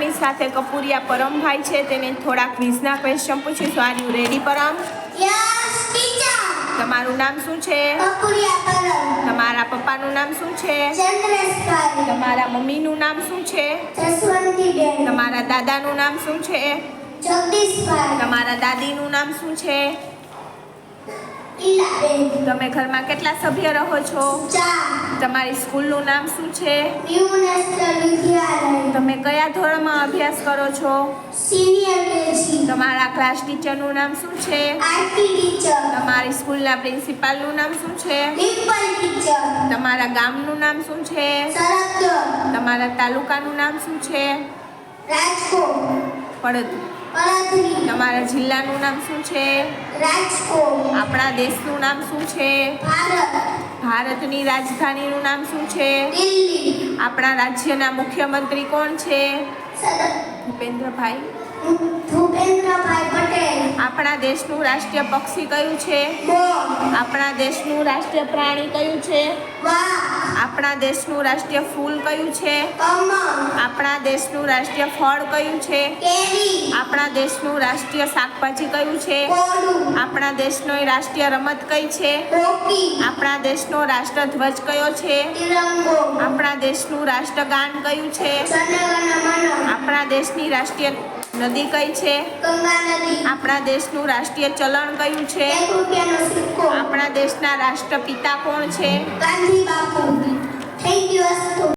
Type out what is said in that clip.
આપણી સાથે કપૂરિયા પરમભાઈ છે, તેને થોડા ક્વિઝના ક્વેશ્ચન પૂછીશું. Are you ready Param? Yes teacher. તમારું નામ શું છે? કપૂરિયા પરમ. તમારા પપ્પાનું નામ શું છે? ચંદ્રેશભાઈ. તમારા મમ્મીનું નામ શું છે? જસવંતીબેન. તમારા દાદાનું નામ શું છે? જગદીશભાઈ. તમારા દાદીનું નામ શું છે? ઈલાબેન. તમે ઘરમાં કેટલા સભ્ય રહો છો? 4. તમારી સ્કૂલનું નામ શું છે? ન્યૂ નેશનલ વિદ્યાલય. તમે કયા ધોરણમાં અભ્યાસ કરો છો? Senior KG. તમારા ક્લાસ ટીચરનું નામ શું છે? RT teacher. તમારી સ્કૂલના પ્રિન્સિપાલનું નામ શું છે? ડિમ્પલ ટીચર. તમારા ગામનું નામ શું છે? સરગદોર. તમારા તાલુકાનું નામ શું છે? રાજકોટ. પડતું. પડધરી. તમારા જિલ્લાનું નામ શું છે? રાજકોટ. આપણા દેશનું નામ શું છે? ભારત. ભારતની રાજધાનીનું નામ શું છે? દિલ્હી. આપણા રાજ્યના મુખ્યમંત્રી કોણ છે? ભૂપેન્દ્રભાઈ. ભૂપેન્દ્રભાઈ પટેલ. આપણા દેશનું રાષ્ટ્રીય પક્ષી કયું છે? મોર. આપણા દેશનું રાષ્ટ્રીય પ્રાણી કયું છે? વાઘ. આપણા દેશનું રાષ્ટ્રીય ફૂલ કયું છે? કમળ. આપણા દેશનું રાષ્ટ્રીય ફળ કયું છે? કેરી. આપણા દેશનું રાષ્ટ્રીય શાકભાજી કયું છે? કોળું. આપણા દેશનો રાષ્ટ્રીય રમત કઈ છે? હોકી. આપણા દેશનો રાષ્ટ્રધ્વજ કયો છે? તિરંગો. આપણા દેશનું રાષ્ટ્રગાન કયું છે? જનગણમન. આપણા દેશની રાષ્ટ્રીય નદી કઈ છે? ગંગા નદી. આપણા દેશનું રાષ્ટ્રીય ચલણ કયું છે? 1 રૂપિયાનો સિક્કો. આપણા દેશના રાષ્ટ્રપિતા કોણ છે? ગાંધી બાપુ. Thank you.